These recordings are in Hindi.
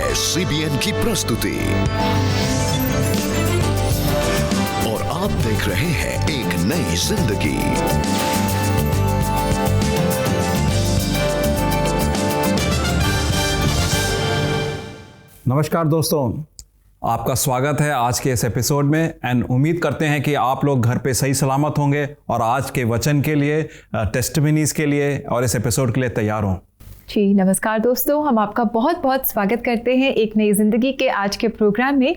है CBN की प्रस्तुति और आप देख रहे हैं एक नई जिंदगी। नमस्कार दोस्तों, आपका स्वागत है आज के इस एपिसोड में एंड उम्मीद करते हैं कि आप लोग घर पे सही सलामत होंगे और आज के वचन के लिए, टेस्टिमनीज के लिए और इस एपिसोड के लिए तैयार हों। जी नमस्कार दोस्तों, हम आपका बहुत बहुत स्वागत करते हैं एक नई ज़िंदगी के आज के प्रोग्राम में।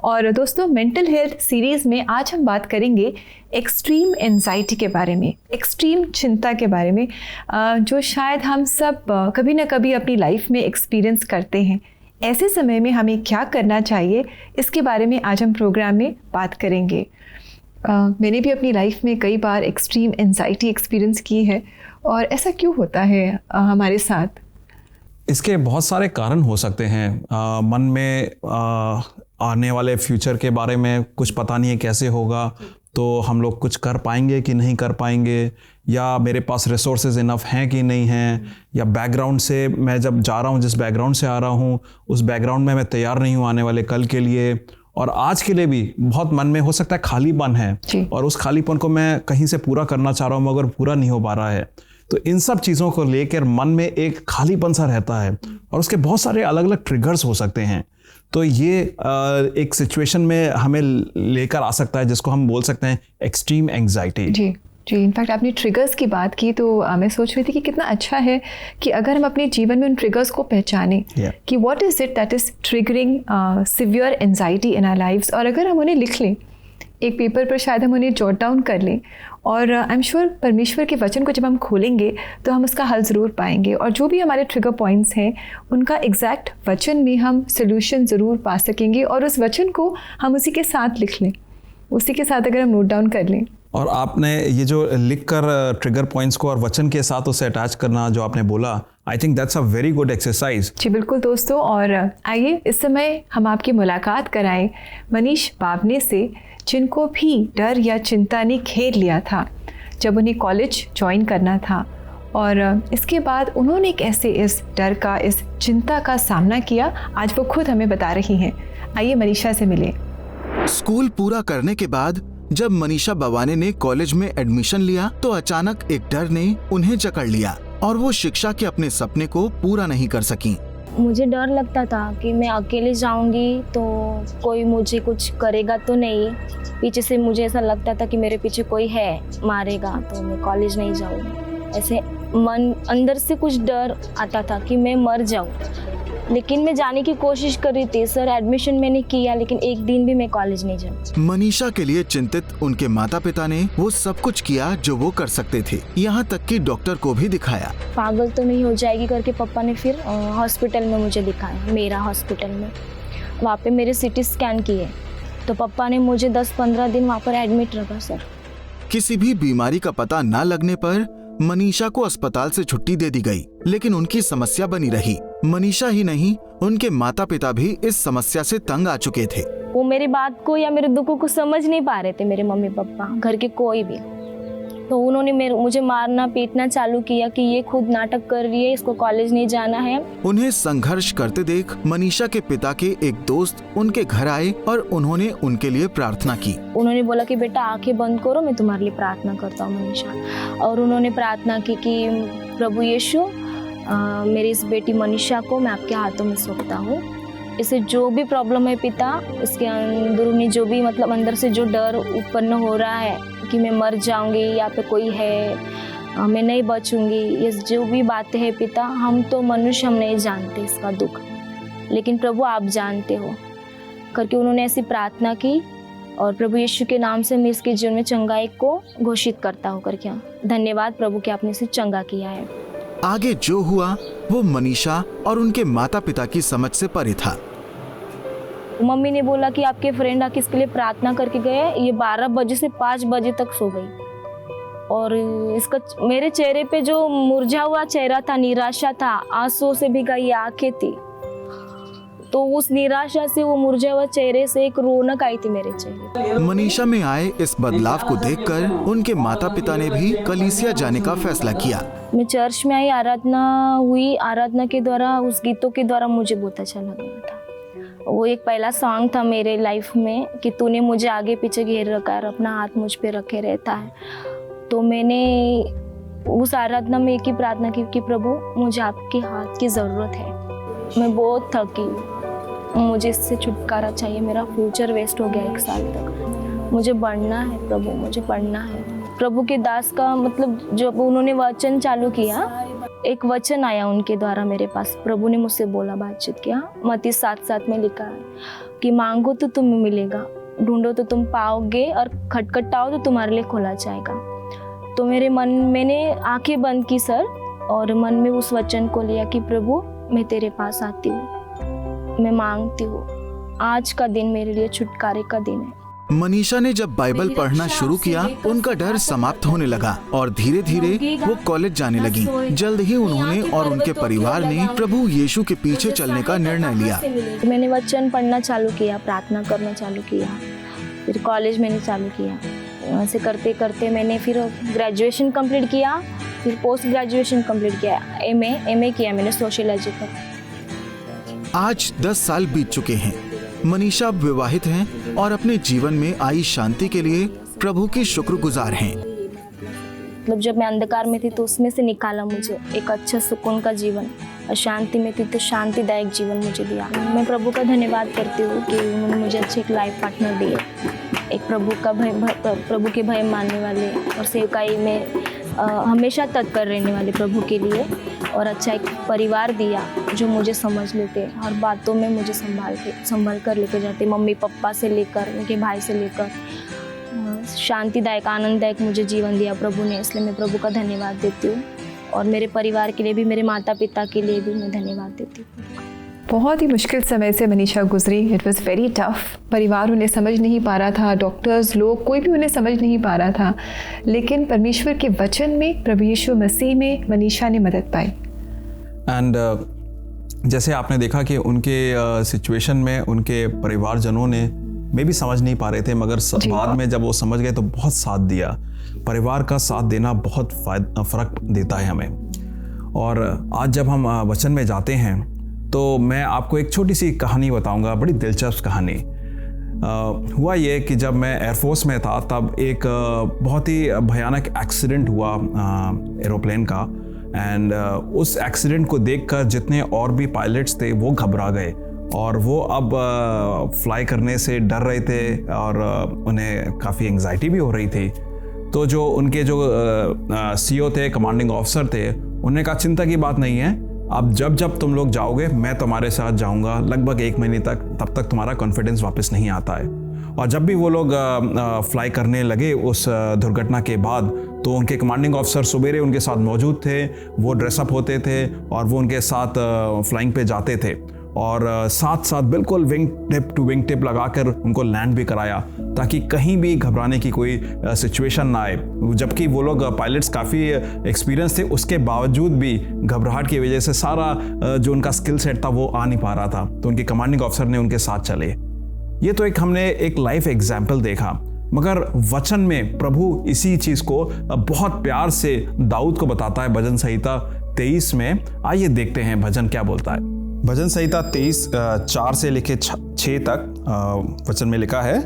और दोस्तों, मेंटल हेल्थ सीरीज़ में आज हम बात करेंगे एक्सट्रीम एंजाइटी के बारे में, एक्सट्रीम चिंता के बारे में, जो शायद हम सब कभी ना कभी अपनी लाइफ में एक्सपीरियंस करते हैं। ऐसे समय में हमें क्या करना चाहिए, इसके बारे में आज हम प्रोग्राम में बात करेंगे। मैंने भी अपनी लाइफ में कई बार एक्सट्रीम एंजाइटी एक्सपीरियंस की है। और ऐसा क्यों होता है हमारे साथ? इसके बहुत सारे कारण हो सकते हैं। मन में आने वाले फ्यूचर के बारे में कुछ पता नहीं है कैसे होगा, तो हम लोग कुछ कर पाएंगे कि नहीं कर पाएंगे, या मेरे पास रिसोर्सेज इनफ हैं कि नहीं हैं, या बैकग्राउंड से मैं जब जा रहा हूँ, जिस बैकग्राउंड से आ रहा हूँ उस बैकग्राउंड में मैं तैयार नहीं हूँ आने वाले कल के लिए। और आज के लिए भी बहुत मन में हो सकता है खालीपन है और उस खालीपन को मैं कहीं से पूरा करना चाह रहा हूँ मगर पूरा नहीं हो पा रहा है। तो इन सब चीज़ों को लेकर मन में एक खालीपन सा रहता है और उसके बहुत सारे अलग अलग ट्रिगर्स हो सकते हैं। तो ये एक सिचुएशन में हमें लेकर आ सकता है जिसको हम बोल सकते हैं एक्सट्रीम एंजाइटी। जी, इनफैक्ट आपने ट्रिगर्स की बात की तो मैं सोच रही थी कि कितना अच्छा है कि अगर हम अपने जीवन में उन ट्रिगर्स को पहचानें कि what is it that is triggering severe anxiety in our lives. और अगर हम उन्हें लिख लें एक पेपर पर, शायद हम उन्हें जॉट डाउन कर लें, और आई एम श्योर परमेश्वर के वचन को जब हम खोलेंगे तो हम उसका हल ज़रूर पाएंगे। और जो भी हमारे ट्रिगर पॉइंट्स हैं उनका एग्जैक्ट वचन में हम सोल्यूशन ज़रूर पा सकेंगे। और उस वचन को हम उसी के साथ लिख लें, उसी के साथ अगर हम नोट डाउन कर लें। और आपने ये जो लिखकर ट्रिगर पॉइंट्स को और वचन के साथ उसे अटैच करना जो आपने बोला, I think that's a very good exercise. जी बिल्कुल दोस्तों, और आइए इस समय हम आपकी मुलाकात कराएं मनीष बावने से, जिनको भी डर या चिंता ने घेर लिया था जब उन्हें कॉलेज ज्वाइन करना था। और इसके बाद उन्होंने कैसे इस डर का, इस चिंता का सामना किया, आज वो खुद हमें बता रही हैं। आइए मनीषा से मिलें। स्कूल पूरा करने के बाद जब मनीषा बवाने ने कॉलेज में एडमिशन लिया तो अचानक एक डर ने उन्हें जकड़ लिया और वो शिक्षा के अपने सपने को पूरा नहीं कर सकी। मुझे डर लगता था कि मैं अकेले जाऊंगी तो कोई मुझे कुछ करेगा तो नहीं। पीछे से मुझे ऐसा लगता था कि मेरे पीछे कोई है, मारेगा, तो मैं कॉलेज नहीं जाऊंगी। ऐसे मन अंदर से कुछ डर आता था कि मैं मर जाऊं। लेकिन मैं जाने की कोशिश कर रही थी सर, एडमिशन मैंने किया लेकिन एक दिन भी मैं कॉलेज नहीं जाऊँ। मनीषा के लिए चिंतित उनके माता पिता ने वो सब कुछ किया जो वो कर सकते थे, यहाँ तक कि डॉक्टर को भी दिखाया। पागल तो नहीं हो जाएगी करके पापा ने फिर हॉस्पिटल में मुझे दिखाया, मेरा हॉस्पिटल में। वहाँ पे मेरे CT स्कैन किए तो पापा ने मुझे 10-15 दिन वहाँ पर एडमिट रखा सर। किसी भी बीमारी का पता न लगने पर मनीषा को अस्पताल से छुट्टी दे दी गई, लेकिन उनकी समस्या बनी रही। मनीषा ही नहीं, उनके माता पिता भी इस समस्या से तंग आ चुके थे। वो मेरी बात को या मेरे दुखों को समझ नहीं पा रहे थे, मेरे मम्मी पापा, घर के कोई भी। तो उन्होंने मुझे मारना पीटना चालू किया कि ये खुद नाटक कर रही है, इसको कॉलेज नहीं जाना है। उन्हें संघर्ष करते देख मनीषा के पिता के एक दोस्त उनके घर आए और उन्होंने उनके लिए प्रार्थना की। उन्होंने बोला कि बेटा आंखें बंद करो, मैं तुम्हारे लिए प्रार्थना करता हूँ मनीषा। और उन्होंने प्रार्थना की कि प्रभु यीशु, मेरी इस बेटी मनीषा को मैं आपके हाथों में सौंपता हूँ। इसे जो भी प्रॉब्लम है पिता, इसके अंदरूनी जो भी मतलब अंदर से जो डर उत्पन्न हो रहा है कि मैं मर जाऊंगी, यहाँ पे कोई है, मैं नहीं बचूंगी, ये जो भी बातें हैं पिता, हम तो मनुष्य, हम नहीं जानते इसका दुख, लेकिन प्रभु आप जानते हो करके उन्होंने ऐसी प्रार्थना की। और प्रभु यीशु के नाम से मैं इसके जीवन में चंगाई को घोषित करता हूँ करके धन्यवाद प्रभु कि आपने इसे चंगा किया है। आगे जो हुआ वो मनीषा और उनके माता पिता की समझ से परे था। मम्मी ने बोला कि आपके फ्रेंड आके इसके लिए प्रार्थना करके गए, ये 12 बजे से 5 बजे तक सो गई। और इसका मेरे चेहरे पे जो मुरझा हुआ चेहरा था, निराशा था, आंसुओं से भीगा ये आंखें थी। तो उस निराशा से, वो मुरझाए हुए चेहरे से एक रौनक आई थी मेरे चेहरे। मनीषा में आए इस बदलाव को देखकर उनके माता पिता ने भी कलीसिया जाने का फैसला किया। मैं चर्च में आई, आराधना हुई, आराधना के द्वारा, उस गीतों के द्वारा मुझे बहुत अच्छा लग रहा था। वो एक पहला सॉन्ग था मेरे लाइफ में कि तूने मुझे आगे पीछे घेर रखा है, अपना हाथ मुझ पे रखे रहता है। तो मैंने उस आराधना में एक ही प्रार्थना की कि प्रभु मुझे आपके हाथ की ज़रूरत है, मैं बहुत थकी हूँ, मुझे इससे छुटकारा चाहिए, मेरा फ्यूचर वेस्ट हो गया 1 साल तक, मुझे बढ़ना है प्रभु, मुझे पढ़ना है। प्रभु के दास का मतलब जब उन्होंने वचन चालू किया, एक वचन आया उनके द्वारा मेरे पास, प्रभु ने मुझसे बोला, बातचीत किया। मत्ती 7:7 में लिखा है कि मांगो तो तुम्हें मिलेगा, ढूंढो तो तुम पाओगे, और खटखटाओ तो तुम्हारे लिए खोला जाएगा। तो मैंने आंखें बंद की सर, और मन में उस वचन को लिया कि प्रभु मैं तेरे पास आती हूँ, मैं मांगती हूँ, आज का दिन मेरे लिए छुटकारे का दिन है। मनीषा ने जब बाइबल पढ़ना शुरू किया, उनका डर समाप्त होने लगा और धीरे धीरे वो कॉलेज जाने लगी। जल्द ही उन्होंने और उनके परिवार ने प्रभु यीशु के पीछे चलने का निर्णय लिया। मैंने वचन पढ़ना चालू किया, प्रार्थना करना चालू किया, फिर कॉलेज मैंने चालू किया। ऐसे करते करते मैंने फिर ग्रेजुएशन कंप्लीट किया, फिर पोस्ट ग्रेजुएशन कंप्लीट किया, एमए किया मैंने सोशियोलॉजी पर। आज 10 साल बीत चुके हैं। मनीषा अब विवाहित हैं और अपने जीवन में आई शांति के लिए प्रभु की शुक्रगुजार हैं। मतलब जब मैं अंधकार में थी तो उसमें से निकाला मुझे एक अच्छा सुकून का जीवन, और शांति में थी तो शांतिदायक जीवन मुझे दिया। मैं प्रभु का धन्यवाद करती हूँ कि उन्होंने मुझे अच्छे एक लाइफ पार्टनर दिए, एक प्रभु के भय मानने वाले और सेवकाई में हमेशा तत्पर रहने वाले प्रभु के लिए, और अच्छा एक परिवार दिया जो मुझे समझ लेते, हर बातों में मुझे संभाल कर लेके जाते, मम्मी पापा से लेकर उनके भाई से लेकर। शांतिदायक आनंददायक मुझे जीवन दिया प्रभु ने, इसलिए मैं प्रभु का धन्यवाद देती हूँ, और मेरे परिवार के लिए भी, मेरे माता पिता के लिए भी मैं धन्यवाद देती हूँ। बहुत ही मुश्किल समय से मनीषा गुजरी। It was very tough. परिवार उन्हें समझ नहीं पा रहा था, डॉक्टर्स लोग कोई भी उन्हें समझ नहीं पा रहा था, लेकिन परमेश्वर के वचन में, प्रभु यीशु मसीह में मनीषा ने मदद पाई। एंड जैसे आपने देखा कि उनके सिचुएशन में उनके परिवारजनों ने मे भी समझ नहीं पा रहे थे, मगर बाद में जब वो समझ गए तो बहुत साथ दिया। परिवार का साथ देना बहुत फ़र्क देता है हमें। और आज जब हम वचन में जाते हैं तो मैं आपको एक छोटी सी कहानी बताऊंगा, बड़ी दिलचस्प कहानी। हुआ ये कि जब मैं एयरफोर्स में था तब एक बहुत ही भयानक एक्सीडेंट हुआ एरोप्लेन का। एंड उस एक्सीडेंट को देखकर जितने और भी पायलट्स थे वो घबरा गए, और वो अब फ्लाई करने से डर रहे थे, और उन्हें काफ़ी एंग्जाइटी भी हो रही थी। तो जो उनके जो सीईओ थे, कमांडिंग ऑफिसर थे, उन्होंने कहा चिंता की बात नहीं है, अब जब तुम लोग जाओगे मैं तुम्हारे साथ जाऊंगा लगभग 1 महीने तक, तब तक तुम्हारा कॉन्फिडेंस वापस नहीं आता है। और जब भी वो लोग फ्लाई करने लगे उस दुर्घटना के बाद, तो उनके कमांडिंग ऑफिसर सुबेरे उनके साथ मौजूद थे, वो ड्रेसअप होते थे और वो उनके साथ फ्लाइंग पे जाते थे, और साथ साथ बिल्कुल wing tip to wing tip लगाकर उनको लैंड भी कराया, ताकि कहीं भी घबराने की कोई सिचुएशन ना आए। जबकि वो लोग पायलट्स काफ़ी एक्सपीरियंस थे, उसके बावजूद भी घबराहट की वजह से सारा जो उनका स्किल सेट था वो आ नहीं पा रहा था, तो उनके कमांडिंग ऑफिसर ने उनके साथ चले। ये तो हमने एक लाइफ एग्जाम्पल देखा, मगर वचन में प्रभु इसी चीज़ को बहुत प्यार से दाऊद को बताता है भजन संहिता 23 में। आइए देखते हैं भजन क्या बोलता है। भजन संहिता 23:4 से लेके 6 तक वचन में लिखा है,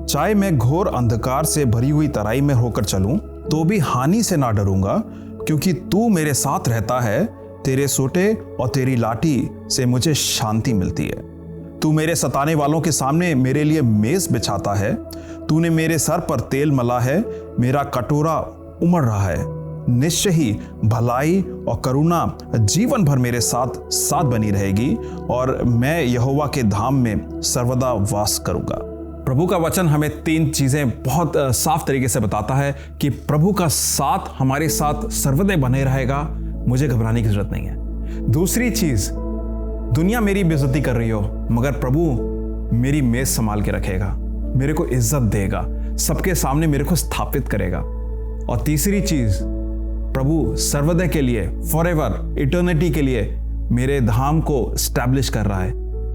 चाहे मैं घोर अंधकार से भरी हुई तराई में होकर चलूं तो भी हानि से ना डरूंगा, क्योंकि तू मेरे साथ रहता है, तेरे सोटे और तेरी लाठी से मुझे शांति मिलती है। तू मेरे सताने वालों के सामने मेरे लिए मेज बिछाता है, तूने मेरे सर पर तेल मला है, मेरा कटोरा उमड़ रहा है। निश्चय ही भलाई और करुणा जीवन भर मेरे साथ साथ बनी रहेगी, और मैं यहोवा के धाम में सर्वदा वास करूंगा। प्रभु का वचन हमें 3 चीजें बहुत साफ तरीके से बताता है कि प्रभु का साथ हमारे साथ सर्वदा बने रहेगा, मुझे घबराने की जरूरत नहीं है। दूसरी चीज, दुनिया मेरी बेइज्जती कर रही हो, मगर प्रभु मेरी मेज संभाल के रखेगा, मेरे को इज्जत देगा, सबके सामने मेरे को स्थापित करेगा। और तीसरी चीज, प्रभु सर्वदा के लिए, फॉरएवर, इटर्निटी के लिए मेरे धाम को स्टैब्लिश कर रहा है,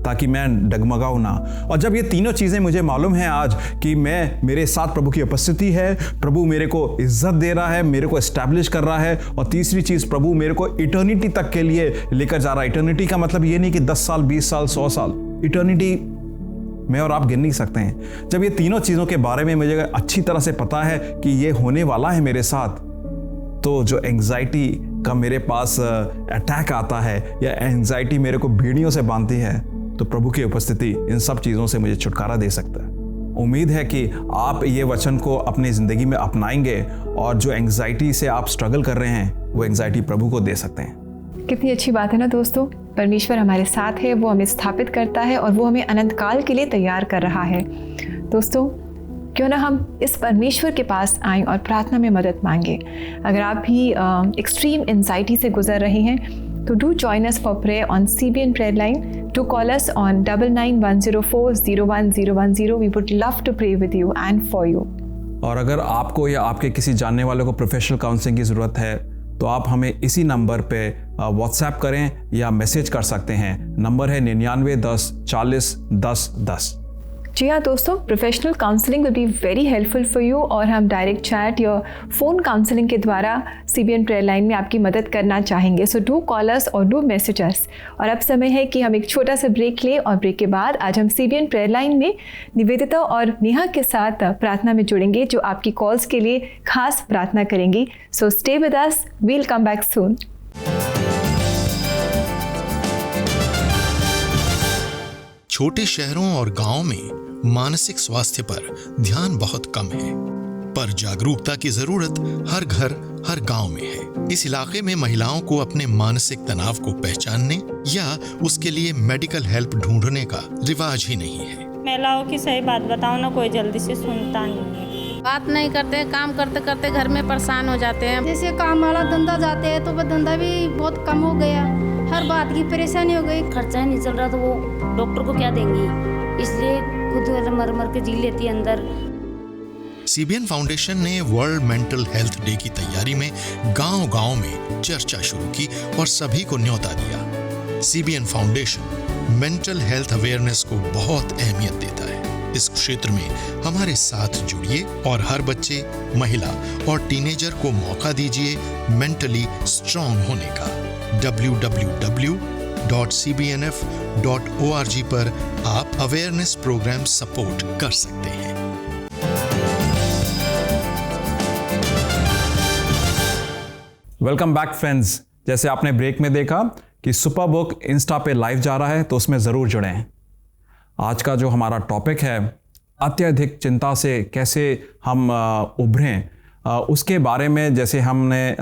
ताकि मैं डगमगाऊं ना। और जब ये तीनों चीज़ें मुझे मालूम है आज कि मेरे साथ प्रभु की उपस्थिति है, प्रभु मेरे को इज्जत दे रहा है, मेरे को एस्टैब्लिश कर रहा है, और तीसरी चीज़ प्रभु मेरे को इटर्निटी तक के लिए लेकर जा रहा है। इटर्निटी का मतलब ये नहीं कि 10 साल 20 साल 100 साल, इटर्निटी मैं और आप गिन नहीं सकते हैं। जब ये तीनों चीज़ों के बारे में मुझे अच्छी तरह से पता है कि ये होने वाला है मेरे साथ, तो जो एंग्जाइटी का मेरे पास अटैक आता है या एंग्जाइटी मेरे को बीड़ियों से बांधती है, तो प्रभु की उपस्थिति इन सब चीज़ों से मुझे छुटकारा दे सकता है। उम्मीद है कि आप ये वचन को अपनी ज़िंदगी में अपनाएंगे और जो एंग्जाइटी से आप स्ट्रगल कर रहे हैं वो एंग्जाइटी प्रभु को दे सकते हैं। कितनी अच्छी बात है ना दोस्तों, परमेश्वर हमारे साथ है, वो हमें स्थापित करता है और वो हमें अनंत काल के लिए तैयार कर रहा है। दोस्तों, क्यों ना हम इस परमेश्वर के पास आएं और प्रार्थना में मदद मांगे। अगर आप भी एक्सट्रीम एंजाइटी से गुजर रहे हैं तो do join us for prayer on CBN prayer line. Do call us on 9910401010। We would love to pray with you and for you. और अगर आपको या आपके किसी जानने वाले को प्रोफेशनल काउंसलिंग की ज़रूरत है तो आप हमें इसी नंबर पे व्हाट्सएप करें या मैसेज कर सकते हैं। नंबर है 99 10 40 10 10। जी हाँ दोस्तों, professional counselling will be very helpful for you, और हम डायरेक्ट चैट या फ़ोन काउंसलिंग के द्वारा CBN प्रेयर लाइन में आपकी मदद करना चाहेंगे। सो डू कॉल अस और डू मैसेज अस। और अब समय है कि हम एक छोटा सा ब्रेक लें, और ब्रेक के बाद आज हम CBN प्रेयर लाइन में निवेदिता और नेहा के साथ प्रार्थना में जुड़ेंगे, जो आपकी कॉल्स के लिए खास प्रार्थना करेंगी। So stay with us, we'll come back soon. छोटे शहरों और गांवों में मानसिक स्वास्थ्य पर ध्यान बहुत कम है, पर जागरूकता की जरूरत हर घर हर गांव में है। इस इलाके में महिलाओं को अपने मानसिक तनाव को पहचानने या उसके लिए मेडिकल हेल्प ढूंढने का रिवाज ही नहीं है। महिलाओं की सही बात बताओ ना, कोई जल्दी से सुनता नहीं है। बात नहीं करते, काम करते करते घर में परेशान हो जाते हैं। जैसे काम वाला धंधा जाते हैं तो वह धंधा भी बहुत कम हो गया, हर बात की परेशानी हो गई। खर्चा नहीं चल रहा तो वो डॉक्टर को क्या देंगी, इसलिए खुद मर मर के जी लेती है अंदर। CBN फाउंडेशन ने वर्ल्ड मेंटल हेल्थ डे की तैयारी में गांव-गांव में चर्चा शुरू की और सभी को न्योता दिया। CBN foundation mental health awareness को बहुत अहमियत देता है। इस क्षेत्र में हमारे साथ जुड़िए और हर बच्चे, महिला और टीनेजर को मौका दीजिए मेंटली स्ट्रांग होने का। www.cbnf.org पर आप अवेयरनेस प्रोग्राम सपोर्ट कर सकते हैं। Welcome back friends. जैसे आपने ब्रेक में देखा कि सुपर बुक इंस्टा पे लाइव जा रहा है, तो उसमें ज़रूर जुड़ें। आज का जो हमारा टॉपिक है, अत्यधिक चिंता से कैसे हम उभरें, उसके बारे में जैसे हमने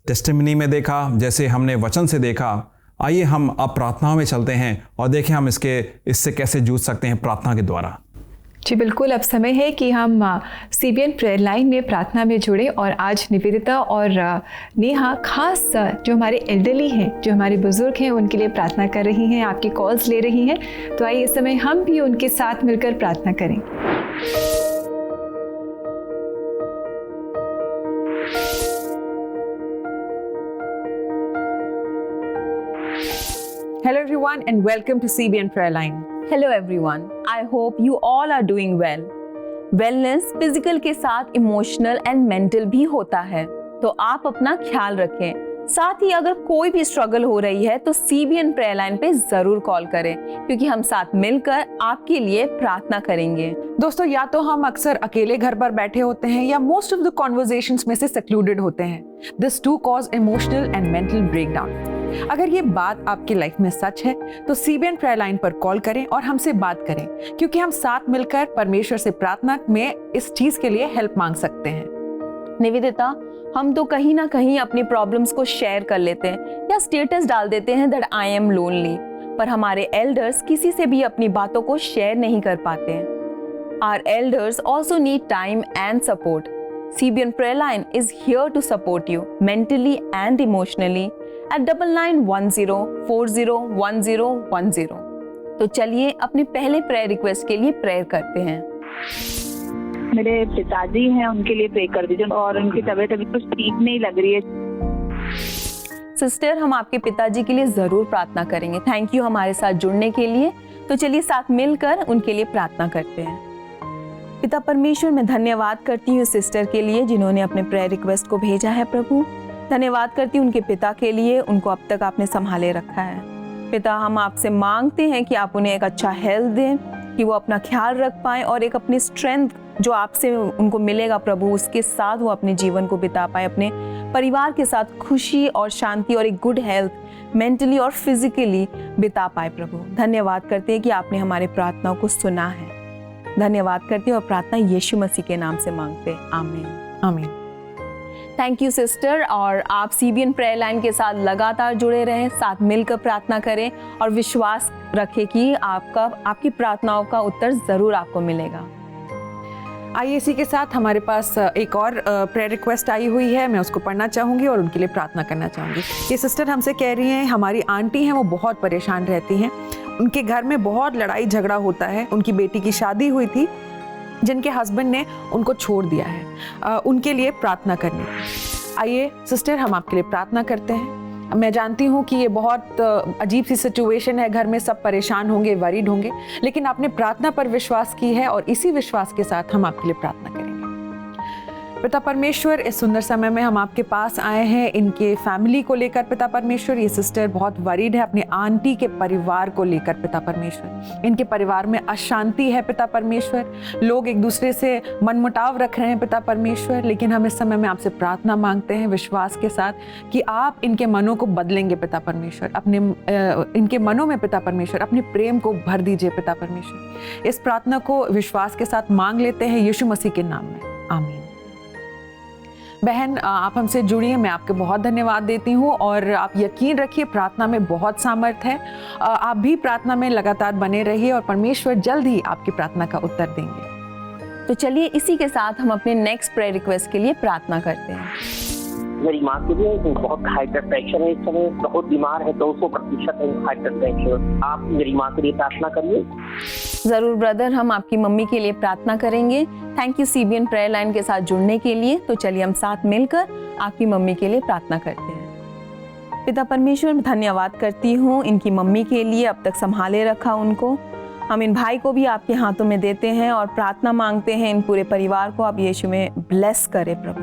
टेस्टिमनी में देखा, जैसे हमने वचन से देखा, आइए हम अब प्रार्थना में चलते हैं और देखें हम इससे कैसे जूझ सकते हैं प्रार्थना के द्वारा। जी बिल्कुल, अब समय है कि हम CBN प्रेयर लाइन में प्रार्थना में जुड़े। और आज निवेदिता और नेहा खास जो हमारे एल्डरली हैं, जो हमारे बुजुर्ग हैं, उनके लिए प्रार्थना कर रही हैं, आपकी कॉल्स ले रही हैं। तो आइए इस समय हम भी उनके साथ मिलकर प्रार्थना करें। Hello everyone and welcome to CBN Prayer Line. Hello everyone. I hope you all are doing well. Wellness physical के साथ emotional and mental भी होता है, तो आप अपना ख्याल रखें। साथ ही अगर कोई भी स्ट्रगल हो रही है तो CBN प्रेयर लाइन पे जरूर कॉल करें, क्योंकि हम साथ मिलकर आपके लिए प्रार्थना करेंगे। दोस्तों, या तो हम अक्सर अकेले घर पर बैठे होते हैं या मोस्ट ऑफ द कॉन्वर्सेशंस में से सेक्लूडेड होते हैं। This to cause emotional and mental breakdown. अगर ये बात आपकी लाइफ में सच है तो CBN प्रेयर लाइन पर कॉल करें और हमसे बात करें, क्योंकि हम साथ मिलकर परमेश्वर से प्रार्थना में इस चीज के लिए हेल्प मांग सकते हैं। निवेदिता, हम तो कहीं ना कहीं अपनी प्रॉब्लम्स को शेयर कर लेते हैं या स्टेटस डाल देते हैं दैट आई एम लोनली, पर हमारे एल्डर्स किसी से भी अपनी बातों को शेयर नहीं कर पाते हैं। Our elders also need time and support. CBN Prayer Line is here to support you mentally and emotionally at 9910401010। तो चलिए अपने पहले प्रेयर रिक्वेस्ट के लिए प्रेयर करते हैं। मेरे पिताजी हैं, उनके लिए प्रे कर दीजिए और उनकी तबीयत अभी कुछ ठीक नहीं लग रही है। सिस्टर, हम आपके पिताजी के लिए ज़रूर प्रार्थना करेंगे। थैंक यू हमारे साथ जुड़ने के लिए। तो चलिए साथ मिलकर उनके लिए प्रार्थना करते हैं। पिता परमेश्वर, मैं धन्यवाद करती हूँ सिस्टर के लिए जिन्होंने अपने प्रेयर रिक्वेस्ट को भेजा है प्रभु। धन्यवाद करती हूँ उनके पिता के लिए, उनको अब तक आपने संभाले रखा है। पिता, हम आपसे मांगते हैं कि आप उन्हें एक अच्छा हेल्थ दें, कि वो अपना ख्याल रख पाएँ और एक अपनी स्ट्रेंथ जो आपसे उनको मिलेगा प्रभु, उसके साथ वो अपने जीवन को बिता पाए, अपने परिवार के साथ खुशी और शांति और एक गुड हेल्थ मेंटली और फिजिकली बिता पाए प्रभु। धन्यवाद करते हैं कि आपने हमारे प्रार्थनाओं को सुना है। धन्यवाद करते हैं और प्रार्थना यीशु मसीह के नाम से मांगते हैं, आमीन आमीन। Thank you sister. और आप सीबीएन प्रेयर लाइन के साथ लगातार जुड़े रहें, साथ मिलकर प्रार्थना करें और विश्वास रखें कि आपकी प्रार्थनाओं का उत्तर ज़रूर आपको मिलेगा। आइए इसी के साथ हमारे पास एक और प्रेयर रिक्वेस्ट आई हुई है, मैं उसको पढ़ना चाहूँगी और उनके लिए प्रार्थना करना चाहूँगी। ये सिस्टर हमसे कह रही हैं, हमारी आंटी हैं, वो बहुत परेशान रहती हैं, उनके घर में बहुत लड़ाई झगड़ा होता है। उनकी बेटी की शादी हुई थी जिनके हस्बैंड ने उनको छोड़ दिया है, उनके लिए प्रार्थना करनी। आइए सिस्टर, हम आपके लिए प्रार्थना करते हैं। मैं जानती हूँ कि ये बहुत अजीब सी सिचुएशन है, घर में सब परेशान होंगे, वरीड होंगे, लेकिन आपने प्रार्थना पर विश्वास की है और इसी विश्वास के साथ हम आपके लिए प्रार्थना करेंगे। पिता परमेश्वर, इस सुंदर समय में हम आपके पास आए हैं इनके फैमिली को लेकर। पिता परमेश्वर, ये सिस्टर बहुत वरीड है अपने आंटी के परिवार को लेकर। पिता परमेश्वर, इनके परिवार में अशांति है। पिता परमेश्वर, लोग एक दूसरे से मनमुटाव रख रहे हैं। पिता परमेश्वर, लेकिन हम इस समय में आपसे प्रार्थना मांगते हैं विश्वास के साथ कि आप इनके मनों को बदलेंगे। पिता परमेश्वर, अपने इनके मनों में पिता परमेश्वर अपने प्रेम को भर दीजिए। पिता परमेश्वर, इस प्रार्थना को विश्वास के साथ मांग लेते हैं यीशु मसीह के नाम में, आमीन। बहन, आप हमसे जुड़िए, मैं आपके बहुत धन्यवाद देती हूँ और आप यकीन रखिए प्रार्थना में बहुत सामर्थ है। आप भी प्रार्थना में लगातार बने रहिए और परमेश्वर जल्द ही आपकी प्रार्थना का उत्तर देंगे। तो चलिए इसी के साथ हम अपने नेक्स्ट प्रेयर रिक्वेस्ट के लिए प्रार्थना करते हैं। मेरी माँ के लिए बहुत हाई ब्लड प्रेशर है, इस समय बहुत बीमार है, 200% है हाई ब्लड प्रेशर। आप मेरी माँ के लिए प्रार्थना करिए। ज़रूर ब्रदर, हम आपकी मम्मी के लिए प्रार्थना करेंगे। Thank you CBN prayer line के साथ जुड़ने के लिए। तो चलिए हम साथ मिलकर आपकी मम्मी के लिए प्रार्थना करते हैं। पिता परमेश्वर, धन्यवाद करती हूँ इनकी मम्मी के लिए, अब तक संभाले रखा उनको। हम इन भाई को भी आपके हाथों में देते हैं और प्रार्थना मांगते हैं इन पूरे परिवार को आप यीशु में ब्लेस करें प्रभु।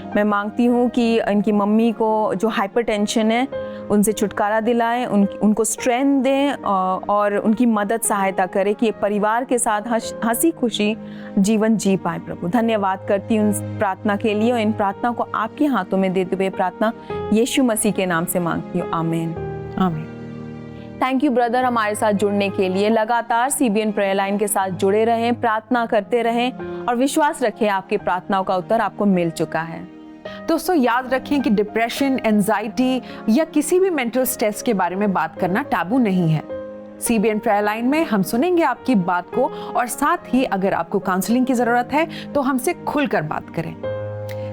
मैं मांगती हूँ कि इनकी मम्मी को जो हाइपरटेंशन है उनसे छुटकारा दिलाएं, उनको स्ट्रेंथ दें और उनकी मदद सहायता करें कि एक परिवार के साथ हंसी खुशी जीवन जी पाए प्रभु। धन्यवाद करती हूँ प्रार्थना के लिए और इन प्रार्थना को आपके हाथों में देते हुए प्रार्थना यीशु मसीह के नाम से मांगती हूँ, आमीन आमीन। थैंक यू ब्रदर हमारे साथ जुड़ने के लिए। लगातार सीबीएन प्रेयर लाइन के साथ जुड़े रहें, प्रार्थना करते रहें और विश्वास रखें आपकी प्रार्थनाओं का उत्तर आपको मिल चुका है। दोस्तों, याद रखें कि डिप्रेशन, एंजाइटी या किसी भी मेंटल स्ट्रेस के बारे में बात करना टैबू नहीं है। सीबीएन प्रेयर लाइन में हम सुनेंगे आपकी बात को और साथ ही अगर आपको काउंसलिंग की जरूरत है तो हमसे खुलकर बात करें।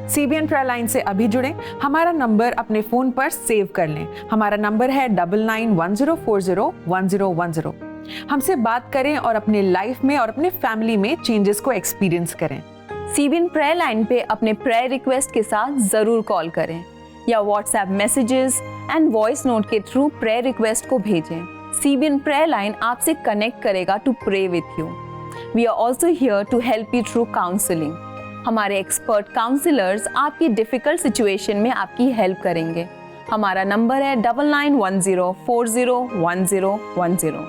सीबीएन प्रेयर लाइन से अभी जुड़ें। हमारा नंबर अपने फोन पर सेव कर लें। हमारा नंबर है 9910401010। हमसे बात करें और अपने लाइफ में और अपने फैमिली में चेंजेस को एक्सपीरियंस करें। सीबीएन प्रेयर लाइन पे अपने प्रेयर रिक्वेस्ट के साथ जरूर कॉल करें या WhatsApp messages and voice note के थ्रू प्रेयर रिक्वेस्ट को भेजें। सीबीएन प्रेयर लाइन आपसे कनेक्ट करेगा to pray with you. We are also here to help you through counselling. हमारे एक्सपर्ट काउंसलर्स आपकी डिफिकल्ट सिचुएशन में आपकी हेल्प करेंगे। हमारा नंबर है 9910401010।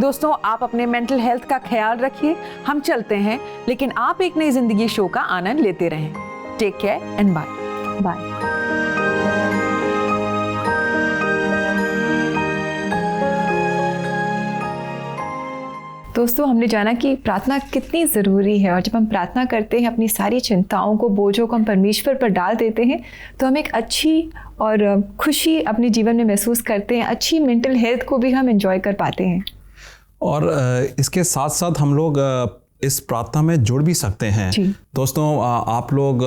दोस्तों, आप अपने मेंटल हेल्थ का ख्याल रखिए। हम चलते हैं, लेकिन आप एक नई जिंदगी शो का आनंद लेते रहें। Take care and bye bye. दोस्तों, हमने जाना कि प्रार्थना कितनी ज़रूरी है और जब हम प्रार्थना करते हैं, अपनी सारी चिंताओं को, बोझों को हम परमेश्वर पर डाल देते हैं तो हम एक अच्छी और खुशी अपने जीवन में महसूस करते हैं। अच्छी मेंटल हेल्थ को भी हम एंजॉय कर पाते हैं। और इसके साथ साथ हम लोग इस प्रार्थना में जुड़ भी सकते हैं। दोस्तों, आप लोग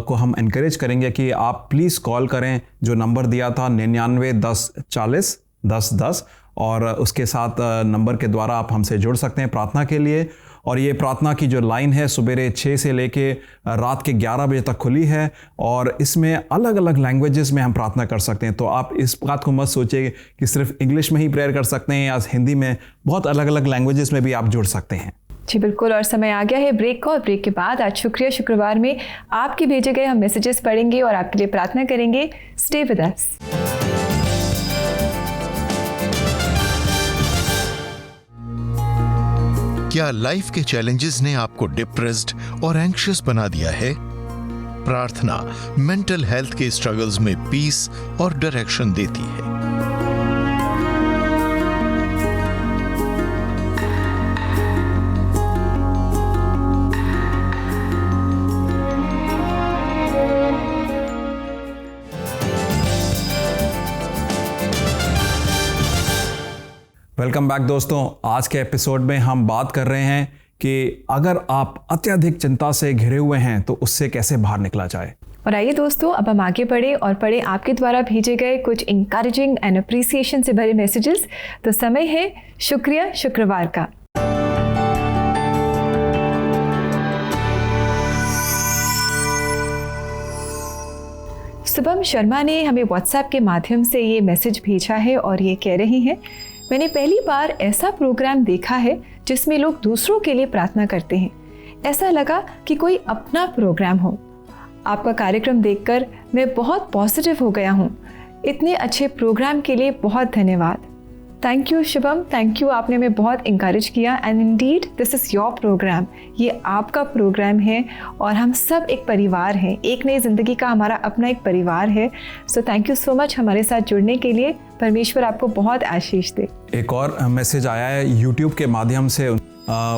को हम एनकरेज करेंगे कि आप प्लीज़ कॉल करें, जो नंबर दिया था 9910401010, और उसके साथ नंबर के द्वारा आप हमसे जुड़ सकते हैं प्रार्थना के लिए। और ये प्रार्थना की जो लाइन है सुबेरे 6 से लेके रात के 11 बजे तक खुली है और इसमें अलग अलग लैंग्वेजेस में हम प्रार्थना कर सकते हैं। तो आप इस बात को मत सोचिए कि सिर्फ इंग्लिश में ही प्रेयर कर सकते हैं या हिंदी में, बहुत अलग अलग लैंग्वेजेस में भी आप जुड़ सकते हैं। जी बिल्कुल, और समय आ गया है ब्रेक का, और ब्रेक के बाद आज शुक्रिया शुक्रवार में आपके भेजे गए हम मैसेजेस पढ़ेंगे और आपके लिए प्रार्थना करेंगे। स्टे विद अस। क्या लाइफ के चैलेंजेस ने आपको डिप्रेस्ड और एंग्शियस बना दिया है? प्रार्थना मेंटल हेल्थ के स्ट्रगल्स में पीस और डायरेक्शन देती है। वेलकम बैक दोस्तों। आज के एपिसोड में हम बात कर रहे हैं कि अगर आप अत्यधिक चिंता से घिरे हुए हैं तो उससे कैसे बाहर निकला जाए। और आइए दोस्तों, अब हम आगे बढ़े और पढ़े आपके द्वारा भेजे गए कुछ इंकरेजिंग एंड अप्रिसिएशन से भरे मैसेजेस। तो समय है शुक्रिया शुक्रवार का। शुभम शर्मा ने हमें व्हाट्सएप के माध्यम से ये मैसेज भेजा है और ये कह रही हैं, मैंने पहली बार ऐसा प्रोग्राम देखा है जिसमें लोग दूसरों के लिए प्रार्थना करते हैं। ऐसा लगा कि कोई अपना प्रोग्राम हो। आपका कार्यक्रम देखकर मैं बहुत पॉजिटिव हो गया हूँ। इतने अच्छे प्रोग्राम के लिए बहुत धन्यवाद। Thank you Shubham, thank you, आपने हमें बहुत इंकरेज किया। And indeed this is your programme, ये आपका प्रोग्राम है और हम सब एक परिवार हैं। एक नई ज़िंदगी का हमारा अपना एक परिवार है। So thank you so much हमारे साथ जुड़ने के लिए। परमेश्वर आपको बहुत आशीष दे। एक और मैसेज आया है यूट्यूब के माध्यम से।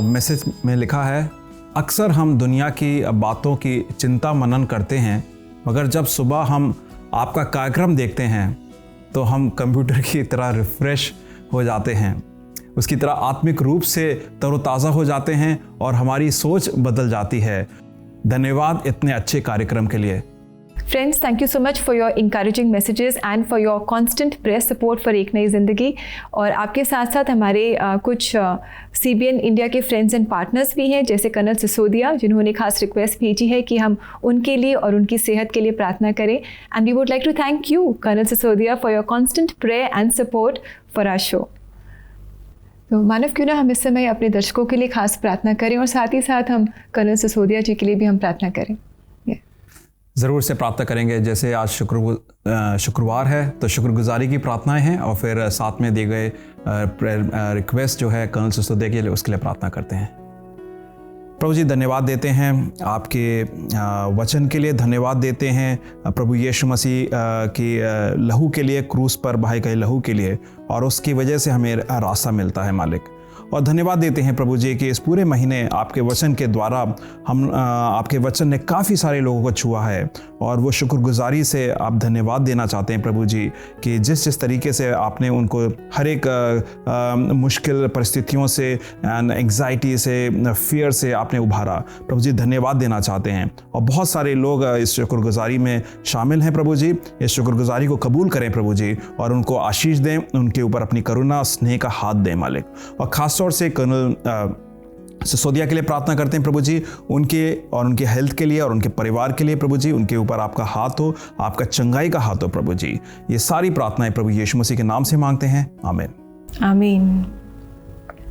मैसेज में लिखा है, अक्सर हम दुनिया की बातों की चिंता मनन करते हैं, मगर जब सुबह हम आपका कार्यक्रम देखते हैं तो हम कंप्यूटर की तरह रिफ्रेश हो जाते हैं, उसकी तरह आत्मिक रूप से तरोताज़ा हो जाते हैं और हमारी सोच बदल जाती है। धन्यवाद इतने अच्छे कार्यक्रम के लिए। Friends, thank you so much for your encouraging messages and for your constant prayer support for एक नई ज़िंदगी। और आपके साथ साथ हमारे कुछ CBN इंडिया के फ्रेंड्स एंड पार्टनर्स भी हैं, जैसे कर्नल सिसोदिया, जिन्होंने खास रिक्वेस्ट भेजी है कि हम उनके लिए और उनकी सेहत के लिए प्रार्थना करें। And we would like to thank you colonel Sisodia for your constant prayer and support for our show. तो मानव, क्यों ना हम इस समय अपने दर्शकों के लिए खास प्रार्थना करें और साथ ही साथ हम कर्नल सिसोदिया जी के लिए भी हम प्रार्थना करें। ज़रूर से प्रार्थना करेंगे। जैसे आज शुक्रवार है तो शुक्रगुजारी की प्रार्थनाएं हैं और फिर साथ में दिए गए रिक्वेस्ट जो है कर्नल सिसोदिया के लिए, उसके लिए प्रार्थना करते हैं। प्रभु जी, धन्यवाद देते हैं आपके वचन के लिए, धन्यवाद देते हैं प्रभु यीशु मसीह की लहू के लिए, क्रूस पर बहाए गए लहू के लिए, और उसकी वजह से हमें रास्ता मिलता है मालिक। और धन्यवाद देते हैं प्रभु जी कि इस पूरे महीने आपके वचन के द्वारा आपके वचन ने काफ़ी सारे लोगों को छुआ है, और वो शुक्रगुजारी से आप धन्यवाद देना चाहते हैं प्रभु जी कि जिस तरीके से आपने उनको हर एक मुश्किल परिस्थितियों से, एंग्जाइटी से, फियर से आपने उभारा। प्रभु जी धन्यवाद देना चाहते हैं, और बहुत सारे लोग इस शुक्रगुजारी में शामिल हैं प्रभु जी। इस शुक्रगुजारी को कबूल करें प्रभु जी, और उनको आशीष दें, उनके ऊपर अपनी करुणा स्नेह का हाथ दें मालिक। और खास तौर से कर्नल सिसोदिया के लिए प्रार्थना करते हैं प्रभु जी, उनके और उनके हेल्थ के लिए और उनके परिवार के लिए प्रभु जी, उनके ऊपर आपका हाथ हो, आपका चंगाई का हाथ हो प्रभु जी। ये सारी प्रार्थनाएं प्रभु यीशु मसीह के नाम से मांगते हैं, आमीन आमीन।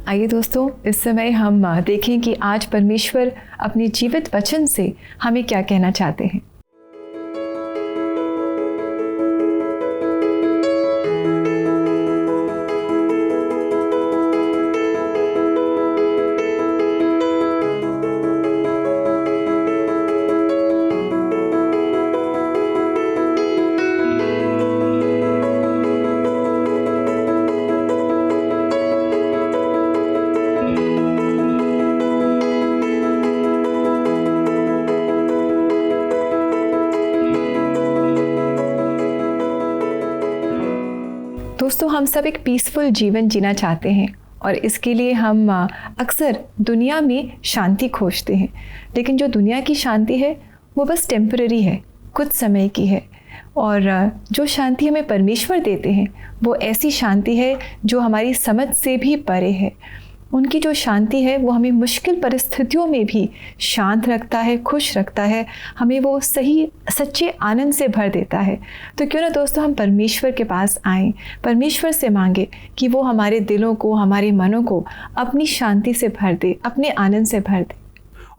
आइए दोस्तों, इस समय हम देखें कि आज परमेश्वर अपने जीवित वचन से हमें क्या कहना चाहते हैं। दोस्तों, हम सब एक पीसफुल जीवन जीना चाहते हैं और इसके लिए हम अक्सर दुनिया में शांति खोजते हैं, लेकिन जो दुनिया की शांति है वो बस टेम्पररी है, कुछ समय की है। और जो शांति हमें परमेश्वर देते हैं वो ऐसी शांति है जो हमारी समझ से भी परे है। उनकी जो शांति है वो हमें मुश्किल परिस्थितियों में भी शांत रखता है, खुश रखता है, हमें वो सही सच्चे आनंद से भर देता है। तो क्यों ना दोस्तों हम परमेश्वर के पास आएं, परमेश्वर से मांगे कि वो हमारे दिलों को, हमारे मनों को अपनी शांति से भर दे, अपने आनंद से भर दे।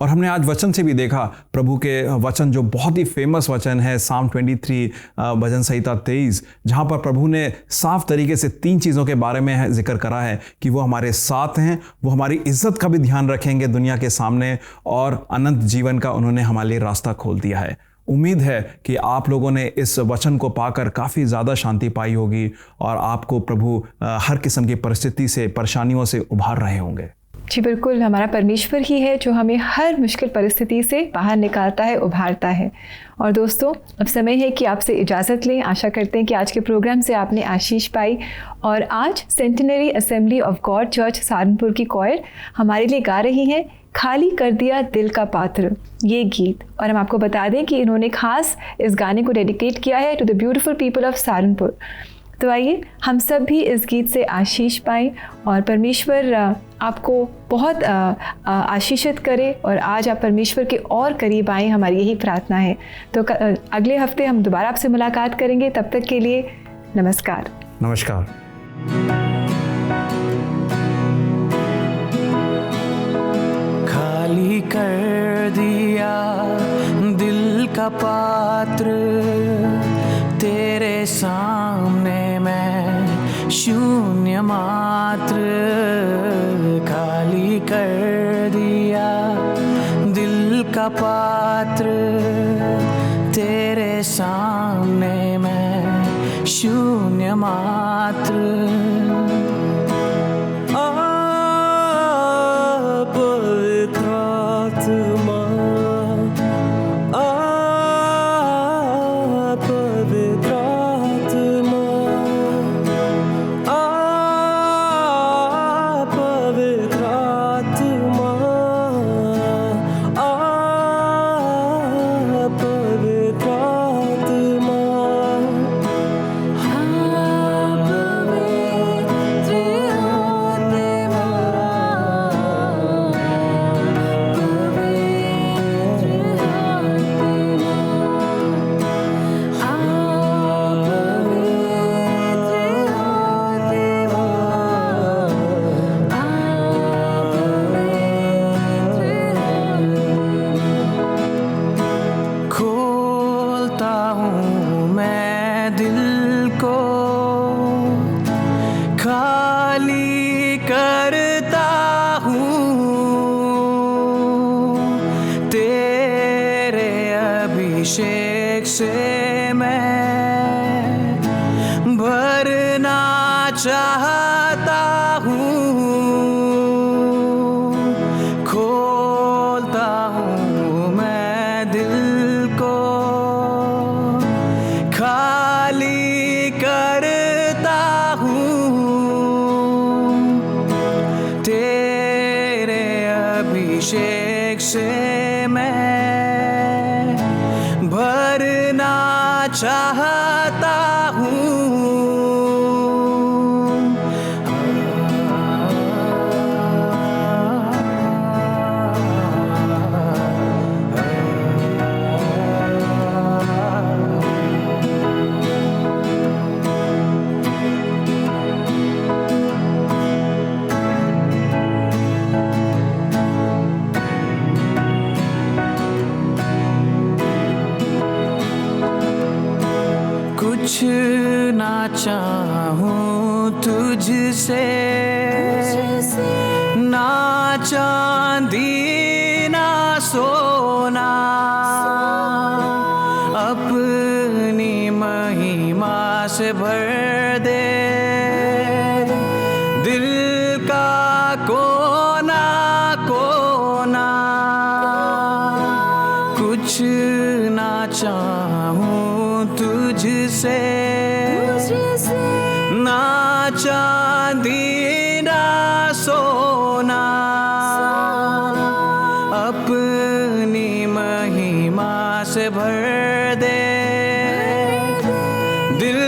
और हमने आज वचन से भी देखा, प्रभु के वचन जो बहुत ही फेमस वचन है, साम 23 भजन संहिता 23, जहाँ पर प्रभु ने साफ तरीके से 3 चीज़ों के बारे में जिक्र करा है कि वो हमारे साथ हैं, वो हमारी इज्जत का भी ध्यान रखेंगे दुनिया के सामने, और अनंत जीवन का उन्होंने हमारे लिए रास्ता खोल दिया है। उम्मीद है कि आप लोगों ने इस वचन को पाकर काफ़ी ज़्यादा शांति पाई होगी और आपको प्रभु हर किस्म की परिस्थिति से, परेशानियों से उभार रहे होंगे। जी बिल्कुल, हमारा परमेश्वर ही है जो हमें हर मुश्किल परिस्थिति से बाहर निकालता है, उभारता है। और दोस्तों, अब समय है कि आपसे इजाज़त लें। आशा करते हैं कि आज के प्रोग्राम से आपने आशीष पाई। और आज centenary assembly of God church Saharanpur की कॉयर हमारे लिए गा रही हैं खाली कर दिया दिल का पात्र, ये गीत। और हम आपको बता दें कि इन्होंने खास इस गाने को डेडिकेट किया है to the beautiful people of Saharanpur. तो आइए हम सब भी इस गीत से आशीष पाएं और परमेश्वर आपको बहुत आशीषित करे और आज आप परमेश्वर के और करीब आएं, हमारी यही प्रार्थना है। तो अगले हफ्ते हम दोबारा आपसे मुलाकात करेंगे। तब तक के लिए नमस्कार। नमस्कार। खाली कर दिया दिल का पात्र, तेरे सामने मैं शून्य मात्र। खाली कर दिया दिल का पात्र, तेरे सामने मैं शून्य मात्र। अभिषेक से मैं भरना चाहता हूँ, खोलता हूँ मैं दिल को, खाली करता हूँ, तेरे अभिषेक से मैं भरना चाहता हूँ। कुछ ना चाहूं तुझसे, ना चांदी ना सोना, अपनी महिमा से भर दे दिल का कोना कोना। कुछ ना चाहूं तुझसे, ना चांदी ना सोना, अपनी महिमा से भर दे दिल